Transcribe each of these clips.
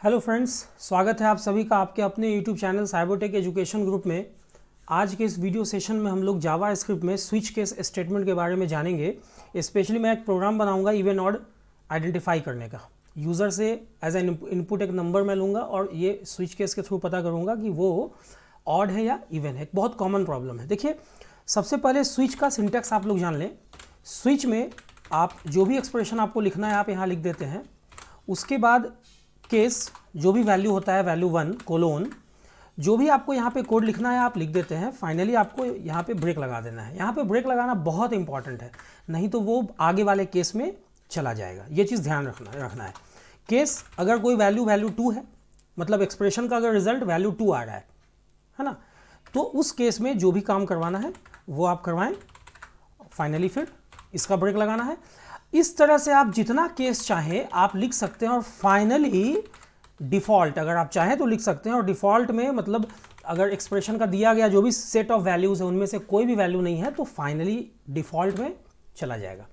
Hello friends, स्वागत है आप सभी का आपके अपने YouTube channel Cybertech education group में। आज के इस वीडियो सेशन में हम लोग जावा स्क्रिप्ट में स्विच केस स्टेटमेंट के बारे में जानेंगे। स्पेशली मैं एक प्रोग्राम बनाऊंगा इवन ऑड आइडेंटिफाई करने का। यूज़र से एज एन इनपुट एक नंबर मैं लूँगा और ये स्विच केस के थ्रू पता करूँगा कि वो ऑड है या इवन है। एक बहुत कॉमन प्रॉब्लम है। देखिए, सबसे पहले स्विच का सिंटैक्स आप लोग जान लें। स्विच में आप जो भी एक्सप्रेशन आपको लिखना है आप यहाँ लिख देते हैं। उसके बाद केस जो भी वैल्यू होता है, वैल्यू 1 कोलोन, जो भी आपको यहाँ पे कोड लिखना है आप लिख देते हैं। फाइनली आपको यहाँ पे ब्रेक लगा देना है। यहाँ पे ब्रेक लगाना बहुत इंपॉर्टेंट है, नहीं तो वो आगे वाले केस में चला जाएगा। ये चीज़ ध्यान रखना है। केस अगर कोई वैल्यू 2 है, मतलब एक्सप्रेशन का अगर रिजल्ट वैल्यू 2 आ रहा है ना, तो उस केस में जो भी काम करवाना है वो आप करवाएं। फाइनली फिर इसका ब्रेक लगाना है। इस तरह से आप जितना केस चाहें आप लिख सकते हैं और फाइनली डिफ़ॉल्ट अगर आप चाहें तो लिख सकते हैं। और डिफ़ॉल्ट में मतलब अगर एक्सप्रेशन का दिया गया जो भी सेट ऑफ वैल्यूज़ है उनमें से कोई भी वैल्यू नहीं है तो फाइनली डिफ़ॉल्ट में चला जाएगा।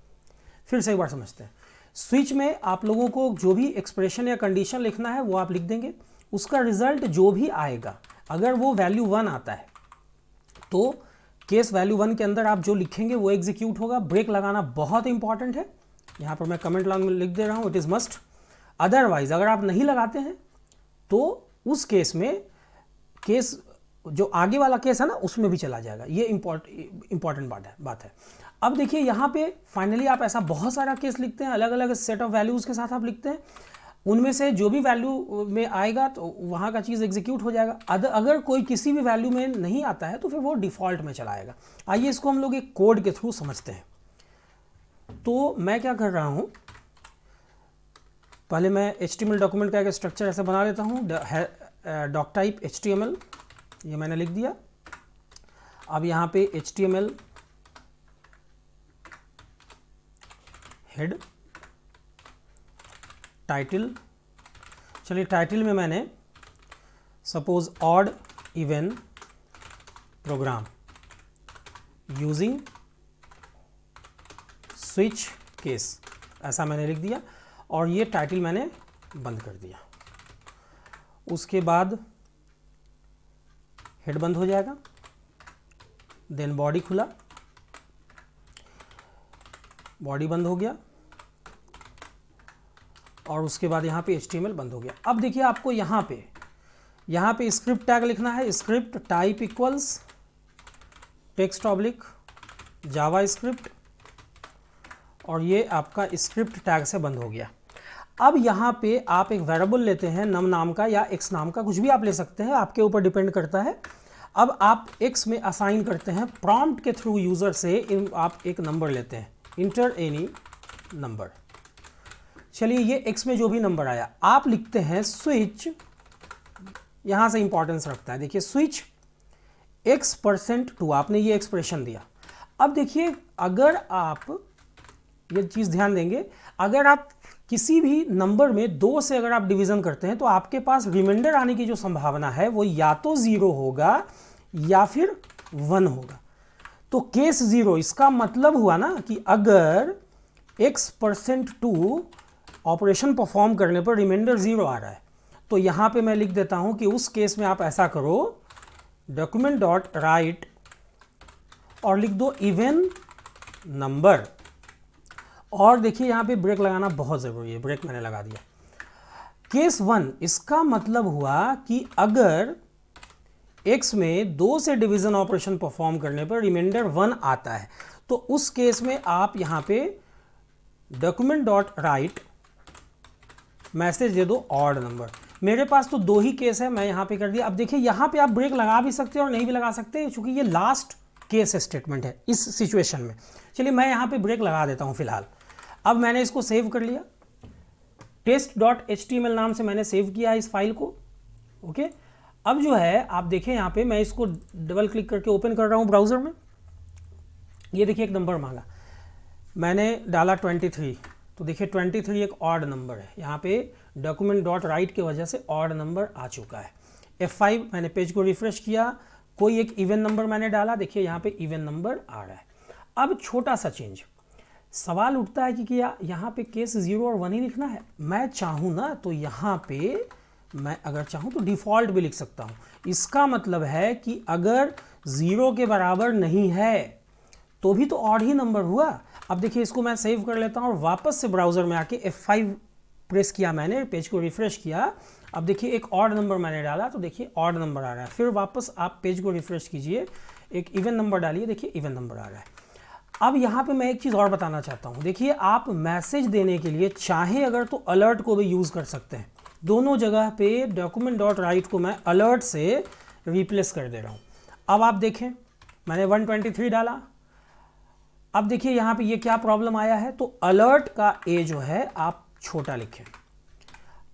फिर से एक बार समझते हैं। स्विच में आप लोगों को जो भी एक्सप्रेशन या कंडीशन लिखना है वो आप लिख देंगे। उसका रिजल्ट जो भी आएगा, अगर वो वैल्यू 1 आता है तो केस वैल्यू 1 के अंदर आप जो लिखेंगे वो एग्जीक्यूट होगा। ब्रेक लगाना बहुत इंपॉर्टेंट है। यहाँ पर मैं कमेंट लाइन में लिख दे रहा हूँ, इट इज़ मस्ट। अदरवाइज अगर आप नहीं लगाते हैं तो उस केस में केस जो आगे वाला केस है ना उसमें भी चला जाएगा। ये इंपॉर्टेंट बात है। अब देखिए यहाँ पे फाइनली आप ऐसा बहुत सारा केस लिखते हैं, अलग अलग सेट ऑफ वैल्यूज़ के साथ आप लिखते हैं। उनमें से जो भी वैल्यू में आएगा तो वहाँ का चीज़ एग्जीक्यूट हो जाएगा। अगर कोई किसी भी वैल्यू में नहीं आता है तो फिर वो डिफ़ॉल्ट में चला आएगा। आइए इसको हम लोग एक कोड के थ्रू समझते हैं। तो मैं क्या कर रहा हूँ, पहले मैं HTML डॉक्यूमेंट का एक स्ट्रक्चर ऐसे बना लेता हूँ। डॉक टाइप HTML, ये मैंने लिख दिया। अब यहाँ पे HTML हेड टाइटल, चलिए टाइटल में मैंने suppose odd even program using switch case ऐसा मैंने लिख दिया और ये टाइटल मैंने बंद कर दिया। उसके बाद हेड बंद हो जाएगा, देन बॉडी खुला, बॉडी बंद हो गया और उसके बाद यहाँ पे HTML बंद हो गया। अब देखिए आपको यहाँ पे स्क्रिप्ट टैग लिखना है। Script type equals text oblique javascript और ये आपका स्क्रिप्ट टैग से बंद हो गया। अब यहाँ पे आप एक वेरिएबल लेते हैं नम नाम का या x नाम का, कुछ भी आप ले सकते हैं, आपके ऊपर डिपेंड करता है। अब आप x में असाइन करते हैं प्रॉम्प्ट के थ्रू यूज़र से आप एक नंबर लेते हैं, इंटर एनी नंबर। चलिए ये x में जो भी नंबर आया आप लिखते हैं स्विच, यहाँ से इंपॉर्टेंस रखता है। देखिए स्विच x%2 आपने ये एक्सप्रेशन दिया। अब देखिए अगर आप ये चीज़ ध्यान देंगे, अगर आप किसी भी नंबर में 2 से अगर आप डिवीज़न करते हैं तो आपके पास रिमाइंडर आने की जो संभावना है वो या तो 0 होगा या फिर 1 होगा। तो केस 0 इसका मतलब हुआ ना कि अगर x%2 ऑपरेशन परफॉर्म करने पर रिमाइंडर 0 आ रहा है तो यहाँ पे मैं लिख देता हूँ कि उस केस में आप ऐसा करो, डॉक्यूमेंट डॉट राइट और लिख दो इवन नंबर। और देखिए यहाँ पे ब्रेक लगाना बहुत ज़रूरी है, ब्रेक मैंने लगा दिया। केस 1 इसका मतलब हुआ कि अगर x में 2 से डिवीज़न ऑपरेशन परफॉर्म करने पर रिमाइंडर 1 आता है तो उस केस में आप यहाँ पे डॉक्यूमेंट डॉट राइट मैसेज दे दो ऑड नंबर। मेरे पास तो 2 ही केस है, मैं यहाँ पे कर दिया। अब देखिए यहाँ पे आप ब्रेक लगा भी सकते हैं और नहीं भी लगा सकते, क्योंकि ये लास्ट केस स्टेटमेंट है इस सिचुएशन में। चलिए मैं यहाँ पे ब्रेक लगा देता हूँ फिलहाल। अब मैंने इसको सेव कर लिया, test.html नाम से मैंने सेव किया है इस फाइल को। ओके, अब जो है आप देखें यहाँ पे मैं इसको डबल क्लिक करके ओपन कर रहा हूँ ब्राउज़र में। ये देखिए एक नंबर मांगा, मैंने डाला 23, तो देखिए 23 एक ऑड नंबर है। यहाँ पे डॉक्यूमेंट डॉट राइट की वजह से ऑड नंबर आ चुका है। F5 मैंने पेज को रिफ्रेश किया, कोई एक इवन नंबर मैंने डाला, देखिए यहाँ पे इवन नंबर आ रहा है। अब छोटा सा चेंज, सवाल उठता है कि क्या यहाँ पे केस 0 और 1 ही लिखना है? मैं चाहूँ ना तो यहाँ पे मैं अगर चाहूँ तो डिफ़ॉल्ट भी लिख सकता हूँ। इसका मतलब है कि अगर 0 के बराबर नहीं है तो भी तो ऑड ही नंबर हुआ। अब देखिए इसको मैं सेव कर लेता हूँ और वापस से ब्राउज़र में आके F5 प्रेस किया मैंने, पेज को रिफ्रेश किया। अब देखिए एक ऑड नंबर मैंने डाला तो देखिए ऑड नंबर आ रहा है। फिर वापस आप पेज को रिफ्रेश कीजिए, एक इवन नंबर डालिए, देखिए इवन नंबर आ रहा है। अब यहाँ पे मैं एक चीज़ और बताना चाहता हूँ। देखिए आप मैसेज देने के लिए चाहे अगर तो अलर्ट को भी यूज़ कर सकते हैं। दोनों जगह पे document.write को मैं अलर्ट से रिप्लेस कर दे रहा हूँ। अब आप देखें मैंने 123 डाला। अब देखिए यहाँ पे ये क्या प्रॉब्लम आया है, तो अलर्ट का ए जो है आप छोटा लिखें।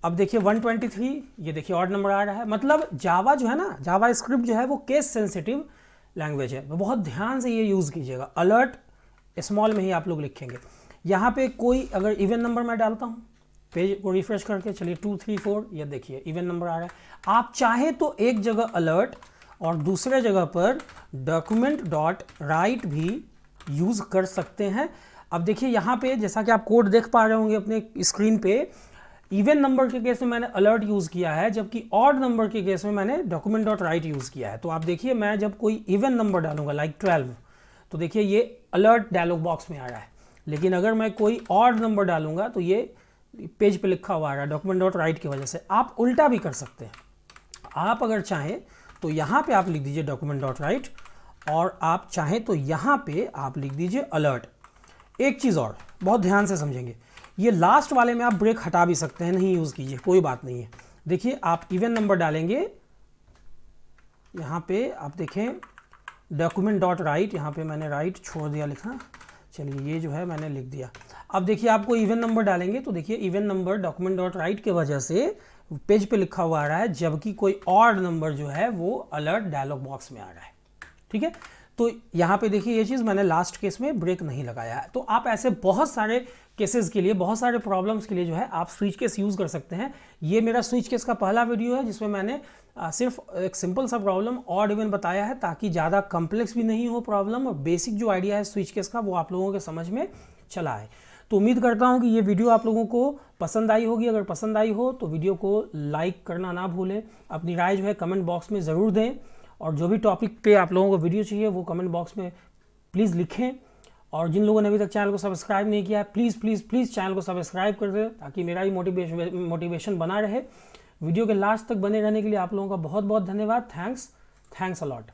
अब देखिए 123, ये देखिए ऑड नंबर आ रहा है। मतलब जावा जो है ना, जावा स्क्रिप्ट जो है वो केस सेंसिटिव लैंग्वेज है, बहुत ध्यान से ये यूज़ कीजिएगा। अलर्ट स्मॉल में ही आप लोग लिखेंगे। यहाँ पे कोई अगर इवन नंबर मैं डालता हूँ, पेज को रिफ्रेश करके चलिए 2 3 4, ये देखिए इवन नंबर आ रहा है। आप चाहे तो एक जगह अलर्ट और दूसरे जगह पर document.write भी यूज़ कर सकते हैं। अब देखिए यहाँ पे जैसा कि आप कोड देख पा रहे होंगे अपने स्क्रीन पे, इवन नंबर के केस में मैंने अलर्ट यूज़ किया है, जबकि ऑड नंबर के केस में मैंने document.write यूज़ किया है। तो आप देखिए मैं जब कोई इवन नंबर डालूंगा लाइक 12, तो देखिए ये अलर्ट डायलॉग बॉक्स में आ रहा है। लेकिन अगर मैं कोई ऑड नंबर डालूंगा तो ये पेज पे लिखा हुआ आ रहा है document.write की वजह से। आप उल्टा भी कर सकते हैं। आप अगर चाहें तो यहाँ पे आप लिख दीजिए document.write और आप चाहें तो यहाँ पे आप लिख दीजिए अलर्ट। एक चीज़ और बहुत ध्यान से समझेंगे, ये लास्ट वाले में आप ब्रेक हटा भी सकते हैं, नहीं यूज़ कीजिए, कोई बात नहीं है। देखिए आप इवन नंबर डालेंगे, यहाँ पे आप देखें document.write, यहाँ पे मैंने राइट छोड़ दिया लिखना, चलिए ये जो है मैंने लिख दिया। अब देखिए आपको इवन नंबर डालेंगे तो देखिए इवन नंबर document.write के वजह से पेज पे लिखा हुआ आ रहा है, जबकि कोई ऑड नंबर जो है वो अलर्ट डायलॉग बॉक्स में आ रहा है। ठीक है, तो यहाँ पे देखिए ये चीज़ मैंने लास्ट केस में ब्रेक नहीं लगाया है। तो आप ऐसे बहुत सारे केसेस के लिए, बहुत सारे प्रॉब्लम्स के लिए जो है आप स्विच केस यूज़ कर सकते हैं। ये मेरा स्विच केस का पहला वीडियो है जिसमें मैंने सिर्फ एक सिंपल सा प्रॉब्लम ऑड इवन बताया है, ताकि ज़्यादा कॉम्प्लेक्स भी नहीं हो प्रॉब्लम, और बेसिक जो आइडिया है स्विच केस का वो आप लोगों के समझ में चला है। तो उम्मीद करता हूँ कि ये वीडियो आप लोगों को पसंद आई होगी। अगर पसंद आई हो तो वीडियो को लाइक करना ना भूलें। अपनी राय जो है कमेंट बॉक्स में ज़रूर दें, और जो भी टॉपिक पे आप लोगों को वीडियो चाहिए वो कमेंट बॉक्स में प्लीज़ लिखें। और जिन लोगों ने अभी तक चैनल को सब्सक्राइब नहीं किया है, प्लीज़ प्लीज़ प्लीज़ चैनल को सब्सक्राइब कर दें, ताकि मेरा ही मोटिवेशन बना रहे। वीडियो के लास्ट तक बने रहने के लिए आप लोगों का बहुत बहुत धन्यवाद। Thanks a lot.